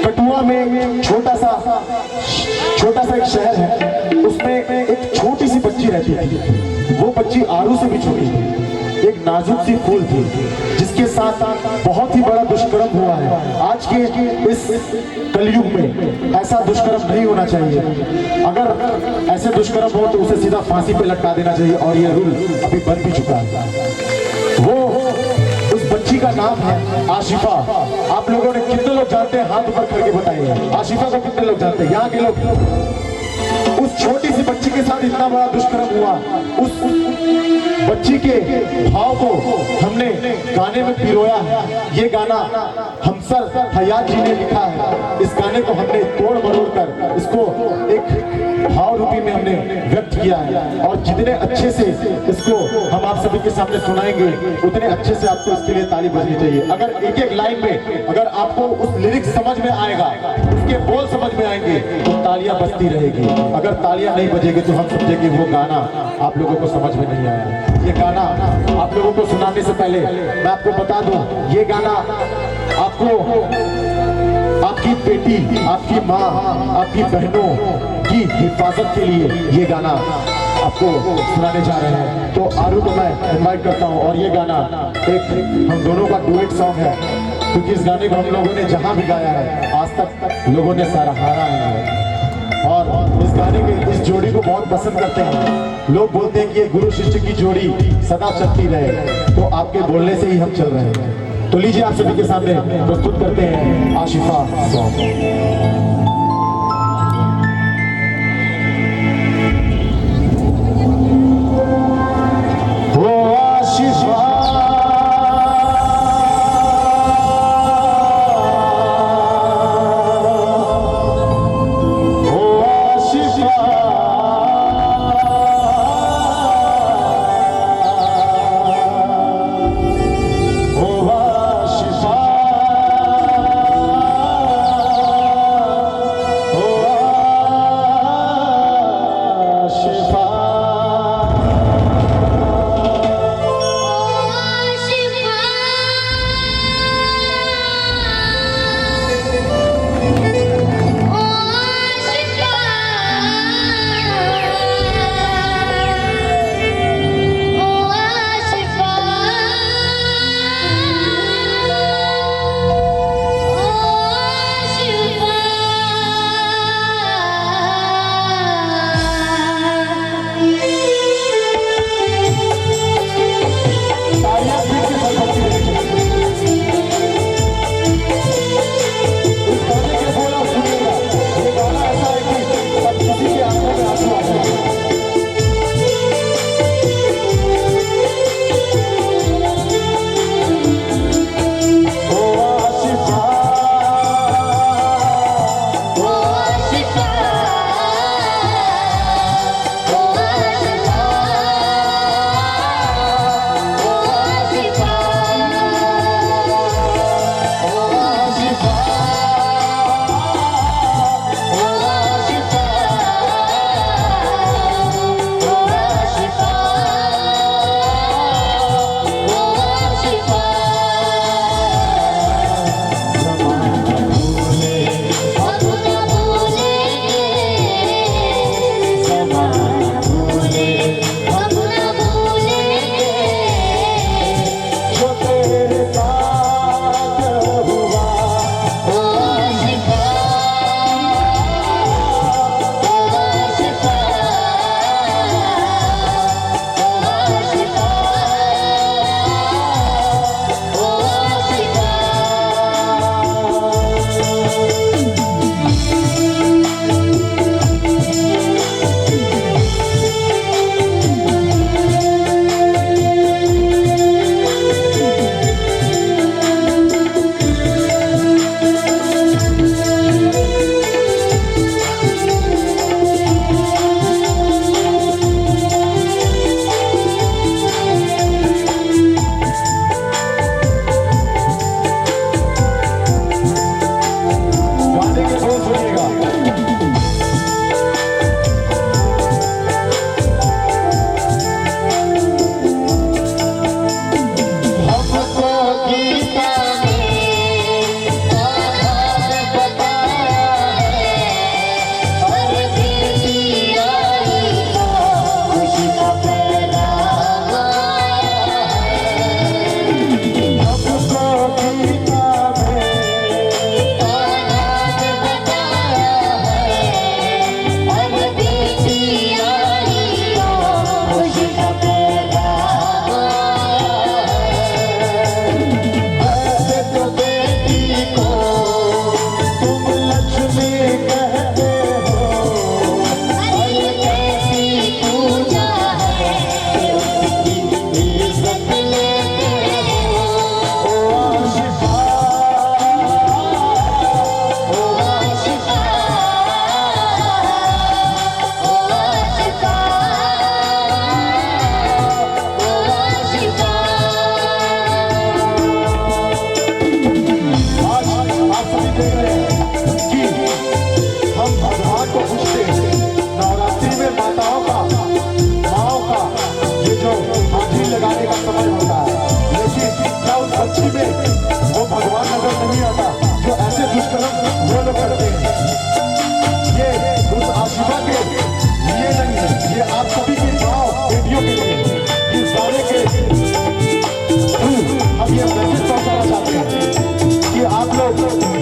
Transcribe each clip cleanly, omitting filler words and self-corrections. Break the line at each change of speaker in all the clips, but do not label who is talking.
कठुआ में छोटा सा एक शहर है, उसमें एक छोटी सी बच्ची रहती थी। वो बच्ची आरू से भी छोटी थी, एक नाजुक सी फूल थी, जिसके साथ बहुत ही बड़ा दुष्कर्म हुआ है। आज के इस कलयुग में ऐसा दुष्कर्म नहीं होना चाहिए। अगर ऐसे दुष्कर्म हो तो उसे सीधा फांसी पे लटका देना चाहिए, और ये रूल अभी बन भी चुका है। वो उस बच्ची का नाम है आशिफा। आप लोगों ने कितने लोग जानते हैं? हाथ ऊपर करके बताइए, आशिफा को कितने लोग जानते हैं? यहाँ के लोग। उस छोटी सी बच्ची के साथ इतना बड़ा दुष्कर्म हुआ। उस बच्ची के भाव को हमने गाने में पिरोया है। ये गाना हमसर हयात जी ने लिखा है। इस गाने को हमने तोड़ मरोड़ कर इसको एक भाव रूपी में हमने व्यक्त किया है, और जितने अच्छे से इसको हम आप सभी के सामने सुनाएंगे, उतने अच्छे से आपको इसके लिए ताली बजनी चाहिए। अगर एक एक लाइन में अगर आपको उस लिरिक्स समझ में आएगा, उसके बोल समझ में आएंगे, तो तालियां बजती रहेगी। अगर तालियां नहीं बजेगी तो हम समझेंगे वो गाना आप लोगों को समझ में नहीं आया। ये गाना आप लोगों को सुनाने से पहले मैं आपको बता दूं, ये गाना आपको आपकी बेटी, आपकी माँ, आपकी बहनों की हिफाजत के लिए ये गाना आपको सुनाने जा रहे हैं। तो आरू को मैं इनवाइट करता हूँ, और ये गाना एक हम दोनों का डुएट सॉन्ग है, क्योंकि इस गाने को हम लोगों ने जहाँ भी गाया है आज तक लोगों ने सराहा है, और इस गाने के इस जोड़ी को बहुत पसंद करते हैं। लोग बोलते हैं कि ये गुरु शिष्य की जोड़ी सदा चलती रहे, तो आपके बोलने से ही हम चल रहे हैं। तो लीजिए आप सभी के सामने प्रस्तुत करते हैं आशिफा सॉन्ग। भगवान को पूछते हैं। नवरात्रि में माताओं का, माओ का ये जो हाजिरी लगाने का समय होता है, लेकिन क्या उस बच्ची में वो भगवान नजर नहीं आता जो ऐसे दुष्कर्म वो लोग करते हैं? ये उस आशिमा के लिए नहीं है, ये आप सभी की माओ बेटियों के लिए इस गाने के हम ये मैसेज पहुंचाना चाहते हैं कि आप लोग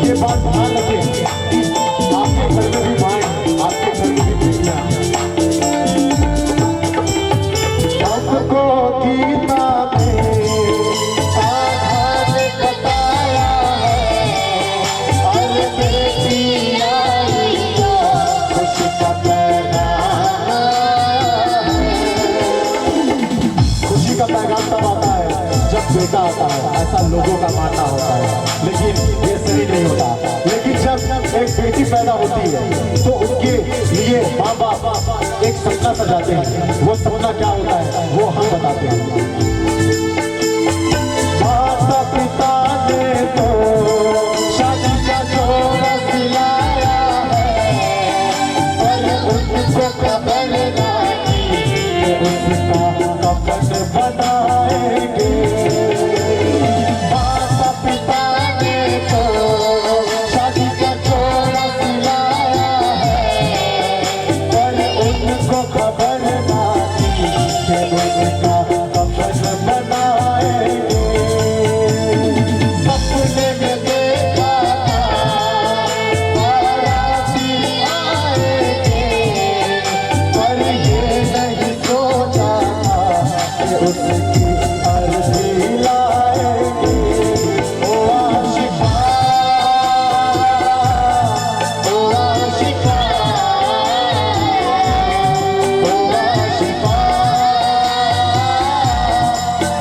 ये बात ध्यान रखें कि आपके घर में भी माएँ, आपके घर में भी बेटियां। हमको गीता में आधा ने बताया है, और बेटी आई तो खुशी का पैगाम है। खुशी का पैगाम तब आता है जब बेटा आता है, ऐसा लोगों का मानना होता है, लेकिन ये सही नहीं होता। लेकिन जब एक बेटी पैदा होती है तो उसके लिए माँ बाप एक सपना सजाते हैं। वो सपना क्या होता है वो हम बताते हैं। माता पिता ने तो शादी का जोड़ा सिलाया है, पर उनको कबर नहीं उसका कफन बनाएंगे। माता पिता ने तो शादी का जोड़ा सिलाया है, पर उनको खबर नहीं कि उनका कफन बनाएंगे। सपने में देखा था बाराती आएंगे, पर ये नहीं सोचा था कि उसकी अर्जी लाएंगे। ओ आशिका, ओ आशिका, ओ आशिका,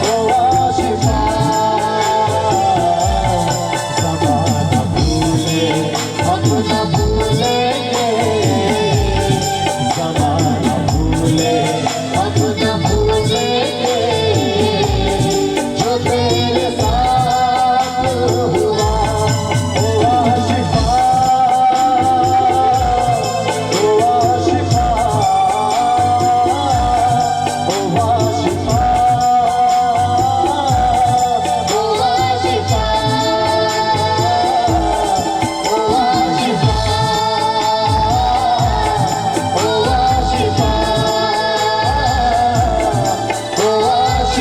ओ आशिका। ज़माना भूले हम न भूलेंगे, ज़माना भूले हम न भूलेंगे, जो तेरे साथ हुआ। ओ आशिका, ओ आशिका, ओ आशिका, ओ आशिका, ओ आशिका, ओ आशिका, ओ आशिका।